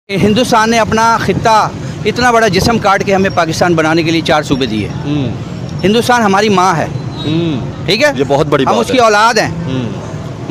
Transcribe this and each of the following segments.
हिंदुस्तान ने अपना खित्ता इतना बड़ा जिस्म काट के हमें पाकिस्तान बनाने के लिए 4 सूबे दिए। हिंदुस्तान हमारी माँ है, ठीक है, ये बहुत बड़ी बात हम उसकी औलाद हैं।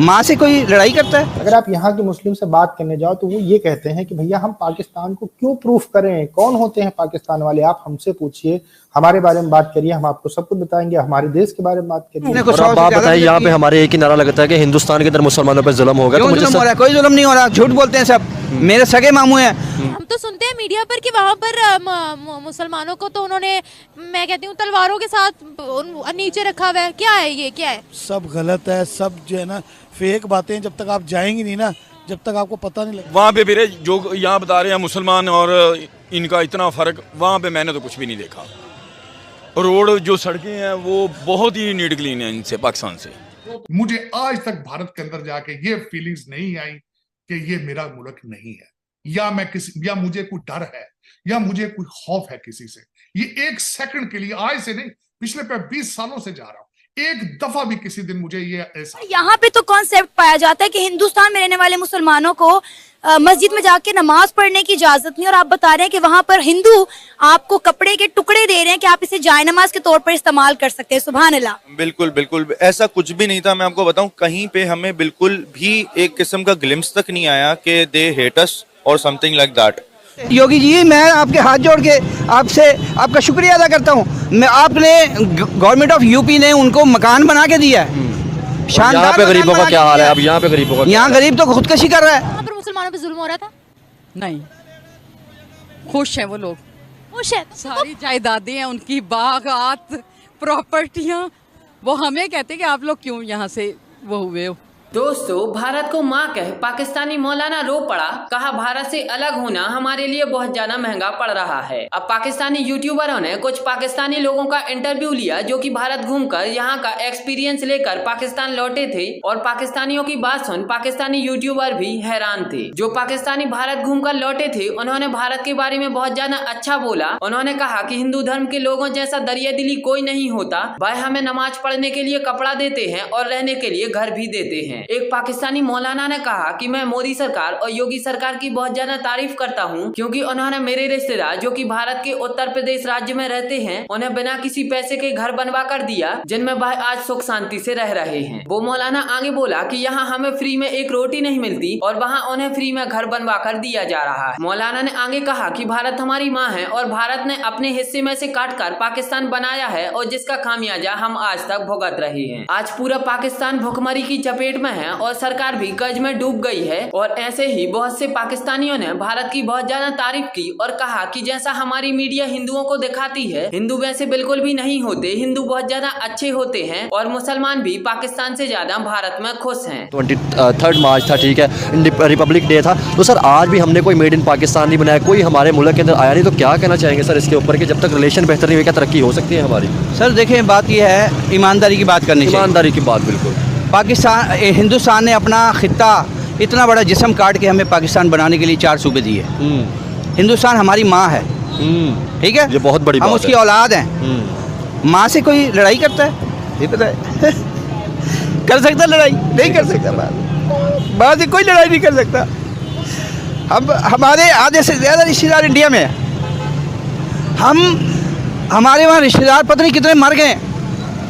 माँ से कोई लड़ाई करता है? अगर आप यहाँ के मुस्लिम से बात करने जाओ तो वो ये कहते हैं कि भैया हम पाकिस्तान को क्यों प्रूफ करें, कौन होते हैं पाकिस्तान वाले, आप हमसे पूछिए, हमारे बारे में बात करिए, हम आपको सब कुछ बताएंगे, हमारे देश के बारे में बात करिए। और अब आप बताइए, यहाँ पे हमारे एक ही नारा लगता है कि हिंदुस्तान के अंदर मुसलमानों पर जुल्म होगा। तो मुझे जुल्म हो रहा है? कोई जुल्म नहीं हो रहा, झूठ बोलते हैं सब, मेरे सगे मामू हैं। हम तो सुनते हैं मीडिया पर कि वहाँ पर मुसलमानों को तो उन्होंने, मैं कहती हूँ, तलवारों के साथ नीचे रखा हुआ है। क्या है ये, क्या है? सब गलत है, सब जो है ना फेक बातें। जब तक आप जाएंगे नहीं ना, जब तक आपको पता नहीं लगेगा। वहाँ पे फिर जो यहाँ बता रहे हैं मुसलमान और इनका इतना फ़र्क, वहाँ पे मैंने तो कुछ भी नहीं देखा। रोड जो सड़कें हैं वो बहुत ही नीट क्लीन है इनसे, पाकिस्तान से। मुझे आज तक भारत के अंदर जाके ये फीलिंग्स नहीं आई कि ये मेरा मुल्क नहीं है, या मुझे कोई डर है, या मुझे कोई खौफ है किसी से। ये एक सेकंड के लिए, आज से नहीं, पिछले 20 सालों से जा रहा हूं, एक दफा भी किसी दिन मुझे ये ऐसा। यहाँ पे तो कॉन्सेप्ट पाया जाता है कि हिंदुस्तान में रहने वाले मुसलमानों को मस्जिद में जाके नमाज पढ़ने की इजाजत नहीं, और आप बता रहे हैं कि वहाँ पर हिंदू आपको कपड़े के टुकड़े दे रहे हैं कि आप इसे जाय नमाज के तौर पर इस्तेमाल कर सकते हैं। सुभान अल्लाह। बिल्कुल बिल्कुल ऐसा कुछ भी नहीं था। मैं आपको बताऊं, कहीं पे हमें बिल्कुल भी एक किस्म का ग्लिम्स तक नहीं आया कि दे हेट अस और something like that. Yogi ji, मैं आपके हाथ जोड़ के आपसे आपका शुक्रिया अदा करता हूँ। मैं आपने गवर्नमेंट ऑफ यूपी ने उनको मकान बना के दिया है, शानदार। यहाँ पे गरीबों का क्या हाल है? अब यहाँ पे गरीबों का, यहाँ गरीब तो खुदकशी कर रहा है। वहाँ पर मुसलमानों पे जुल्म हो रहा था? नहीं, खुश हैं वो लोग, खुश है। सारी जायदादें हैं उनकी, बागात, प्रॉपर्टियां। वो हमें कहते हैं कि आप लोग क्यों यहाँ से वो हुए हो। दोस्तों, भारत को माँ कह पाकिस्तानी मौलाना रो पड़ा। कहा भारत से अलग होना हमारे लिए बहुत ज्यादा महंगा पड़ रहा है। अब पाकिस्तानी यूट्यूबरों ने कुछ पाकिस्तानी लोगों का इंटरव्यू लिया जो कि भारत घूमकर यहाँ का एक्सपीरियंस लेकर पाकिस्तान लौटे थे, और पाकिस्तानियों की बात सुन पाकिस्तानी यूट्यूबर भी हैरान थे। जो पाकिस्तानी भारत घूमकर लौटे थे उन्होंने भारत के बारे में बहुत ज्यादा अच्छा बोला। उन्होंने कहा कि हिंदू धर्म के लोगों जैसा दरिया दिली कोई नहीं होता। भाई हमें नमाज पढ़ने के लिए कपड़ा देते हैं और रहने के लिए घर भी देते हैं। एक पाकिस्तानी मौलाना ने कहा कि मैं मोदी सरकार और योगी सरकार की बहुत ज्यादा तारीफ करता हूं, क्योंकि उन्होंने मेरे रिश्तेदार जो कि भारत के उत्तर प्रदेश राज्य में रहते हैं उन्हें बिना किसी पैसे के घर बनवा कर दिया, जिनमें भाई आज सुख शांति से रह रहे हैं। वो मौलाना आगे बोला कि यहाँ हमें फ्री में एक रोटी नहीं मिलती और वहाँ उन्हें फ्री में घर बनवा कर दिया जा रहा है। मौलाना ने आगे कहा कि भारत हमारी माँ है और भारत ने अपने हिस्से में से काट कर पाकिस्तान बनाया है, और जिसका खामियाजा हम आज तक भुगत रहे हैं। आज पूरा पाकिस्तान भुखमरी की चपेट में है और सरकार भी कर्ज में डूब गई है। और ऐसे ही बहुत से पाकिस्तानियों ने भारत की बहुत ज्यादा तारीफ की और कहा कि जैसा हमारी मीडिया हिंदुओं को दिखाती है, हिंदू वैसे बिल्कुल भी नहीं होते। हिंदू बहुत ज्यादा अच्छे होते हैं और मुसलमान भी पाकिस्तान से ज्यादा भारत में खुश हैं। 23 मार्च था, ठीक है, रिपब्लिक डे था, तो सर आज भी हमने कोई मेड इन पाकिस्तान नहीं बनाया, कोई हमारे मुल्क के अंदर आया नहीं। तो क्या कहना चाहेंगे सर इसके ऊपर कि जब तक रिलेशन बेहतर नहीं होगा तरक्की हो सकती है हमारी? सर देखें, बात यह है, ईमानदारी की बात करनी चाहिए। ईमानदारी की बात, बिल्कुल। हिंदुस्तान ने अपना खित्ता इतना बड़ा जिस्म काट के हमें पाकिस्तान बनाने के लिए 4 सूबे दिए। हिंदुस्तान हमारी माँ है, ठीक है, ये बहुत बड़ी बात हम है। उसकी औलाद हैं। माँ से कोई लड़ाई करता है? ये पता है कर सकता लड़ाई? नहीं कर सकता। बात से कोई लड़ाई नहीं कर सकता। हमारे आधे से ज़्यादा रिश्तेदार इंडिया में है। हमारे वहाँ रिश्तेदार पता नहीं कितने मर गए,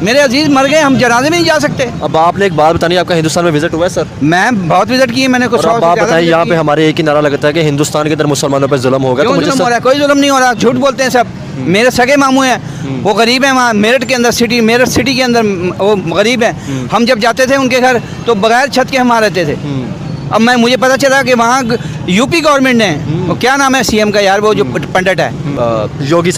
मेरे अजीज मर गए, हम जनाजे में नहीं जा सकते। अब आपने एक बात बतानी, आपका हिंदुस्तान में विजिट हुआ है सर? मैं बहुत विजिट की है, मैंने कुछ। अब आप बताइए, यहाँ पे हमारे एक ही नारा लगता है कि हिंदुस्तान के अंदर मुसलमानों पर जुल्म होगा। तो मुझे जुल्म हो रहा है? कोई जुल्म नहीं हो रहा, झूठ बोलते हैं सब, मेरे सगे मामू हैं। वो गरीब हैं, वहाँ मेरठ के अंदर मेरठ सिटी के अंदर वो गरीब हैं। हम जब जाते थे उनके घर तो बगैर छत के हम रहते थे। अब मुझे पता चला कि वहाँ यूपी गवर्नमेंट ने, वो क्या नाम है सीएम का यार, वो जो पंडित है, योगी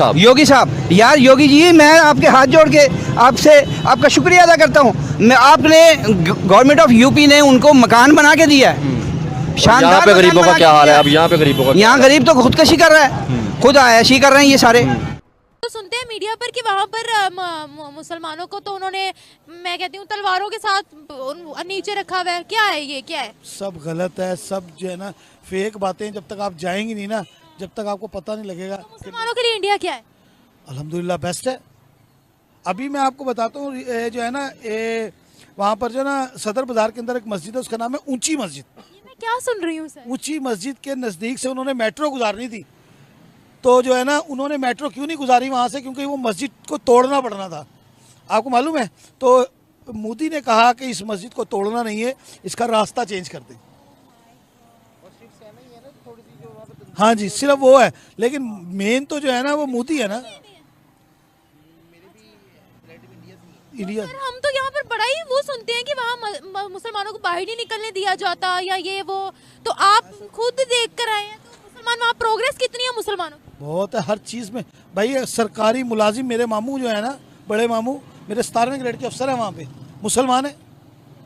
साहब। यार योगी जी, मैं आपके हाथ जोड़ के आपसे आपका शुक्रिया अदा करता हूँ। मैं आपने गवर्नमेंट ऑफ यूपी ने उनको मकान बना के दिया है, शानदार। यहाँ पे गरीबों का क्या हाल है? अब यहाँ पे गरीबों का, यहाँ गरीब तो खुदकशी कर रहा है, खुद आयशी कर रहे हैं ये सारे। तो सुनते हैं मीडिया पर कि वहाँ पर मुसलमानों को तो उन्होंने, मैं कहती हूँ, तलवारों के साथ नीचे रखा हुआ है। क्या है ये, क्या है? सब गलत है, सब जो है ना फेक बातें। जब तक आप जाएंगे नहीं ना, जब तक आपको पता नहीं लगेगा। तो मुसलमानों के लिए इंडिया क्या है? अल्हम्दुलिल्लाह बेस्ट है। अभी मैं आपको बताता हूँ, जो है ना वहाँ पर जो ना सदर बाजार के अंदर एक मस्जिद है, उसका नाम है ऊंची मस्जिद। मैं क्या सुन रही हूँ सर? ऊंची मस्जिद के नज़दीक से उन्होंने मेट्रो गुजारनी थी, तो जो है ना उन्होंने मेट्रो क्यों नहीं गुजारी वहाँ से, क्योंकि वो मस्जिद को तोड़ना पड़ना था, आपको मालूम है। तो मोदी ने कहा कि इस मस्जिद को तोड़ना नहीं है, इसका रास्ता चेंज कर दें। हाँ जी, सिर्फ वो है, लेकिन मेन तो जो है ना वो मोदी है ना, इंडिया। सर हम तो यहाँ पर बड़ा ही वो सुनते हैं कि वहाँ मुसलमानों को बाहर नहीं निकलने दिया जाता या ये वो, तो आप खुद देख कर आए हैं, तो मुसलमान वहाँ प्रोग्रेस कितनी है मुसलमानों की? बहुत है हर चीज़ में भाई। सरकारी मुलाजिम मेरे मामू जो है ना, बड़े मामू मेरे 17वें ग्रेड के अफसर हैं वहाँ पे, मुसलमान है।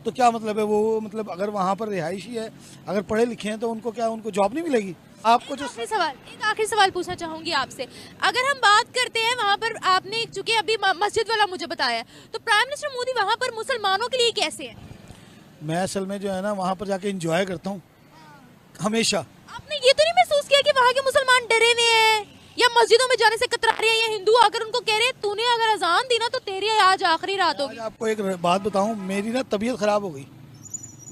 तो क्या मतलब है वो, मतलब अगर वहाँ पर रिहायशी है, अगर पढ़े लिखे हैं तो उनको क्या, उनको जॉब नहीं मिलेगी? आपको जो एक आखिरी सवाल पूछना चाहूंगी आपसे, अगर हम बात करते हैं वहाँ पर, आपने चूंकि अभी मस्जिद वाला मुझे बताया, तो प्राइम मिनिस्टर मोदी वहाँ पर मुसलमानों के लिए कैसे है? मैं असल में जो है ना वहाँ पर जाके एंजॉय करता हूँ हमेशा। आपने ये तो नहीं महसूस किया कि वहाँ के मुसलमान डरे हुए हैं या मस्जिदों में जाने से कतरा रहे हैं, या हिंदू आकर उनको कह रहे हैं तूने अगर अजान दी ना तो तेरी आज आखिरी रात होगी? आपको एक बात बताऊँ, मेरी ना तबीयत ख़राब हो गई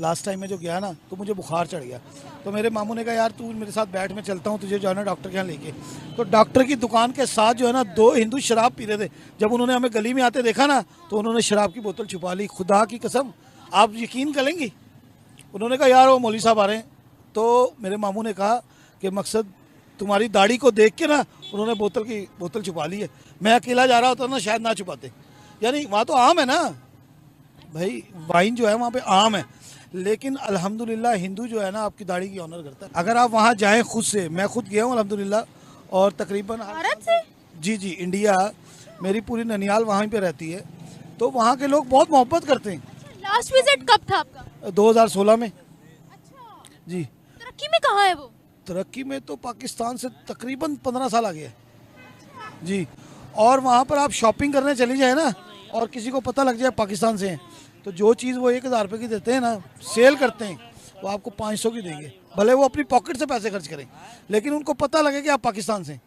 लास्ट टाइम में जो गया ना, तो मुझे बुखार चढ़ गया। तो मेरे मामू ने कहा यार तू मेरे साथ बैठ, मैं चलता हूँ तुझे जो है ना डॉक्टर के यहाँ लेके। तो डॉक्टर की दुकान के साथ जो है ना 2 हिंदू शराब पी रहे थे। जब उन्होंने हमें गली में आते देखा ना, तो उन्होंने शराब की बोतल छुपा ली। खुदा की कसम, आप यकीन करेंगी, उन्होंने कहा यार वो मौलवी साहब आ रहे हैं। तो मेरे मामू ने कहा कि मकसद तुम्हारी दाढ़ी को देख के ना उन्होंने बोतल छुपा ली है। मैं अकेला जा रहा होता ना शायद ना छुपाते। यानी वहाँ तो आम है ना भाई, वाइन जो है वहाँ पे आम है, लेकिन अल्हम्दुलिल्लाह हिंदू जो है ना आपकी दाढ़ी की ऑनर करता है। अगर आप वहाँ जाएं खुद से, मैं खुद गया हूँ अल्हम्दुलिल्लाह, और तकरीबन भारत से, जी इंडिया, मेरी पूरी ननियाल वहाँ पे रहती है, तो वहाँ के लोग बहुत मोहब्बत करते हैं। लास्ट विजिट कब था आपका? 2016 में। अच्छा, जी। तरक्की में कहाँ है वो? तरक्की में तो पाकिस्तान से तकरीबन 15 साल आगे है जी। और वहाँ पर आप शॉपिंग करने चली जाए ना, और किसी को पता लग जाए पाकिस्तान से हैं, तो जो चीज़ वो 1000 रुपये की देते हैं ना, सेल करते हैं, वो आपको 500 की देंगे, भले वो अपनी पॉकेट से पैसे खर्च करें, लेकिन उनको पता लगे कि आप पाकिस्तान से।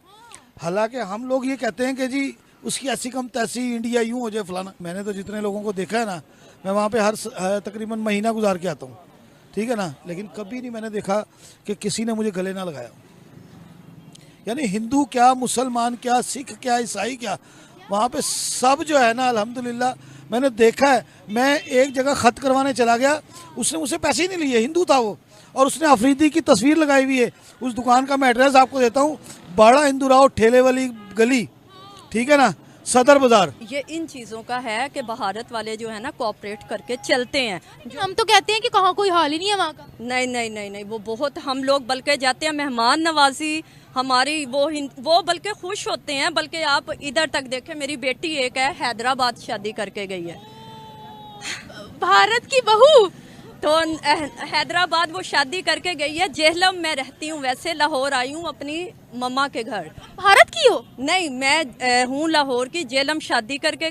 हालांकि हम लोग ये कहते हैं कि जी उसकी ऐसी कम तैसी, इंडिया यूँ हो जाए फलाना। मैंने तो जितने लोगों को देखा है ना, मैं वहाँ पे हर तकरीबन महीना गुजार के आता हूँ, ठीक है ना, लेकिन कभी नहीं मैंने देखा कि किसी ने मुझे गले ना लगाया। यानी हिंदू क्या, मुसलमान क्या, सिख क्या, ईसाई क्या, वहाँ पे सब जो है ना अल्हम्दुलिल्लाह मैंने देखा है। मैं एक जगह ख़त करवाने चला गया, उसने मुझसे पैसे ही नहीं लिए, हिंदू था वो, और उसने अफरीदी की तस्वीर लगाई हुई है। उस दुकान का मैं एड्रेस आपको देता हूँ, बाड़ा हिंदू राव ठेले वाली गली, ठीक है ना, सदर बाजार। ये इन चीज़ों का है कि भारत वाले जो है ना कोऑपरेट करके चलते हैं। हम तो कहते हैं कि कहाँ कोई हाल ही नहीं है वहाँ का। नहीं नहीं नहीं नहीं, वो बहुत, हम लोग बल्कि जाते हैं मेहमान नवाजी हमारी, वो बल्कि खुश होते हैं। बल्कि आप इधर तक देखें, मेरी बेटी एक है हैदराबाद शादी करके गई है, भारत की बहू, तो हैदराबाद वो शादी करके गई है। जेहलम में रहती हूँ, वैसे लाहौर आई हूँ अपनी मम्मा के घर। भारत की हो? नहीं, मैं हूँ लाहौर की, जेहलम शादी करके